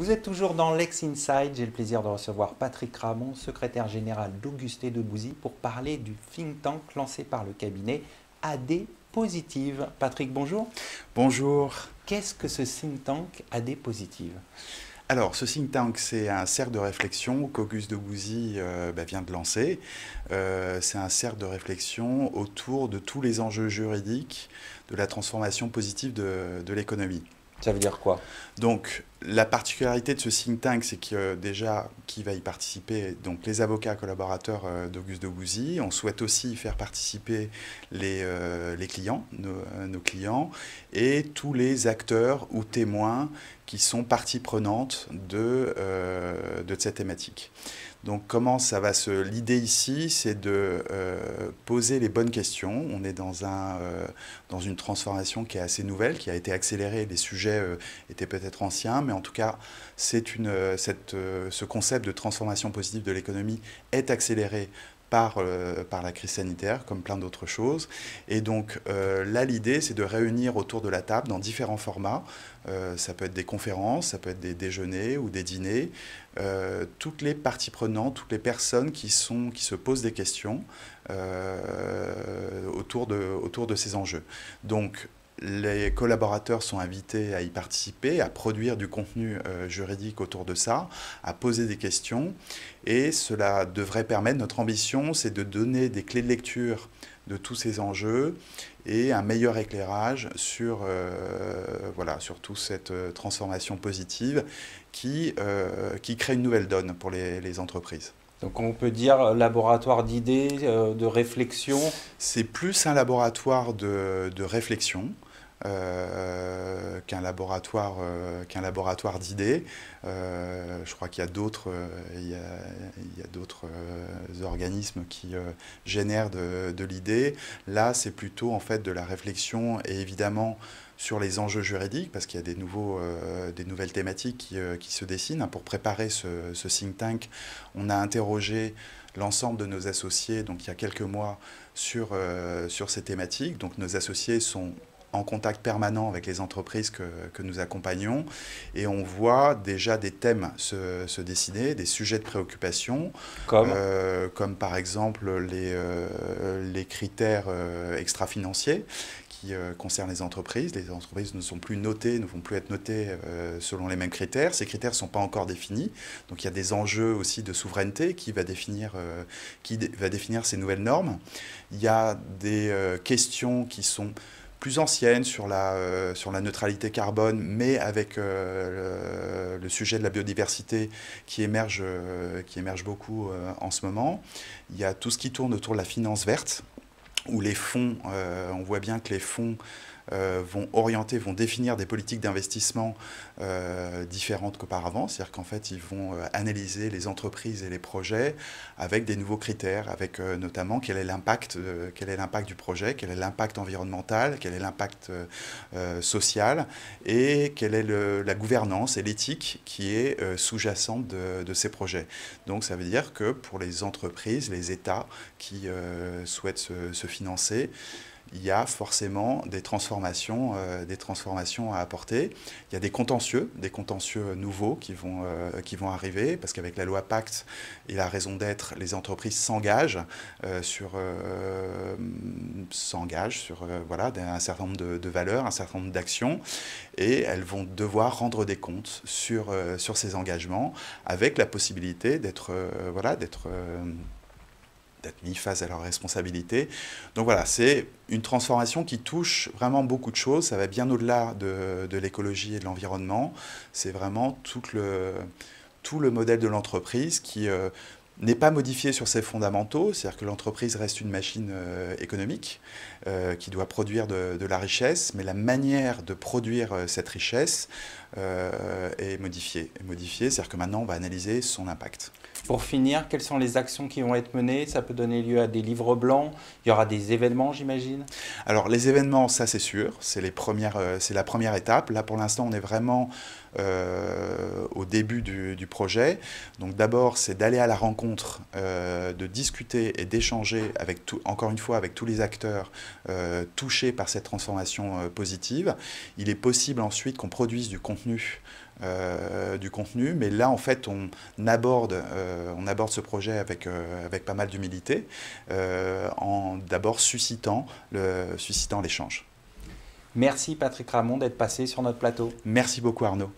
Vous êtes toujours dans Lex Inside. J'ai le plaisir de recevoir Patrick Ramon, secrétaire général d'Auguste et Debouzy, pour parler du think tank lancé par le cabinet AD Positive. Patrick, bonjour. Bonjour. Qu'est-ce que ce think tank AD Positive? Alors, ce think tank, c'est un cercle de réflexion qu'Auguste Debouzy vient de lancer. C'est un cercle de réflexion autour de tous les enjeux juridiques de la transformation positive de l'économie. Ça veut dire quoi? Donc, la particularité de ce think tank, c'est que déjà, qui va y participer, donc les avocats collaborateurs d'Auguste Debouzy. On souhaite aussi faire participer les clients, nos clients, et tous les acteurs ou témoins qui sont partie prenante de cette thématique. Donc comment ça va se... L'idée ici, c'est de poser les bonnes questions. On est dans une transformation qui est assez nouvelle, qui a été accélérée. Les sujets étaient peut-être anciens, mais en tout cas, ce concept de transformation positive de l'économie est accéléré par la crise sanitaire, comme plein d'autres choses. Et donc là, l'idée, c'est de réunir autour de la table dans différents formats. Ça peut être des conférences, ça peut être des déjeuners ou des dîners. Toutes les parties prenantes, toutes les personnes qui se posent des questions autour de ces enjeux. Donc, les collaborateurs sont invités à y participer, à produire du contenu juridique autour de ça, à poser des questions. Et cela devrait permettre, notre ambition, c'est de donner des clés de lecture de tous ces enjeux et un meilleur éclairage sur toute cette transformation positive qui crée une nouvelle donne pour les entreprises. Donc on peut dire laboratoire d'idées, de réflexion. C'est plus un laboratoire de réflexion. Qu'un laboratoire d'idées. Je crois qu'il y a d'autres organismes qui génèrent de l'idée. Là, c'est plutôt en fait de la réflexion et évidemment sur les enjeux juridiques, parce qu'il y a des nouvelles thématiques qui se dessinent. Pour préparer ce think tank, on a interrogé l'ensemble de nos associés, donc il y a quelques mois, sur ces thématiques. Donc nos associés sont en contact permanent avec les entreprises que nous accompagnons et on voit déjà des thèmes se dessiner, des sujets de préoccupation, comme par exemple les critères extra-financiers qui concernent les entreprises. Les entreprises ne sont plus notées, ne vont plus être notées selon les mêmes critères. Ces critères ne sont pas encore définis. Donc il y a des enjeux aussi de souveraineté qui va définir ces nouvelles normes. Il y a des questions qui sont plus ancienne sur la neutralité carbone, mais avec le sujet de la biodiversité qui émerge beaucoup en ce moment. Il y a tout ce qui tourne autour de la finance verte, où les fonds, on voit bien que les fonds vont définir des politiques d'investissement différentes qu'auparavant. C'est-à-dire qu'en fait, ils vont analyser les entreprises et les projets avec des nouveaux critères, avec notamment quel est l'impact du projet, quel est l'impact environnemental, quel est l'impact social et quelle est la gouvernance et l'éthique qui est sous-jacente de ces projets. Donc ça veut dire que pour les entreprises, les États qui souhaitent se financer, il y a forcément des transformations à apporter. Il y a des contentieux nouveaux qui vont arriver, parce qu'avec la loi Pacte et la raison d'être, les entreprises s'engagent sur un certain nombre de valeurs, un certain nombre d'actions, et elles vont devoir rendre des comptes sur ces engagements, avec la possibilité d'être mis face à leurs responsabilités. Donc voilà, c'est une transformation qui touche vraiment beaucoup de choses. Ça va bien au-delà de l'écologie et de l'environnement. C'est vraiment tout le modèle de l'entreprise qui n'est pas modifié sur ses fondamentaux, c'est-à-dire que l'entreprise reste une machine économique qui doit produire de la richesse, mais la manière de produire cette richesse est modifiée. C'est-à-dire que maintenant, on va analyser son impact. Pour finir, quelles sont les actions qui vont être menées? Ça peut donner lieu à des livres blancs, il y aura des événements, j'imagine? Alors, les événements, ça c'est sûr, c'est la première étape. Là, pour l'instant, on est vraiment au début du projet. Donc d'abord, c'est d'aller à la rencontre, de discuter et d'échanger encore une fois, avec tous les acteurs touchés par cette transformation positive. Il est possible ensuite qu'on produise du contenu contenu. Mais là en fait on aborde ce projet avec pas mal d'humilité, en d'abord suscitant l'échange. Merci Patrick Ramon d'être passé sur notre plateau. Merci beaucoup Arnaud.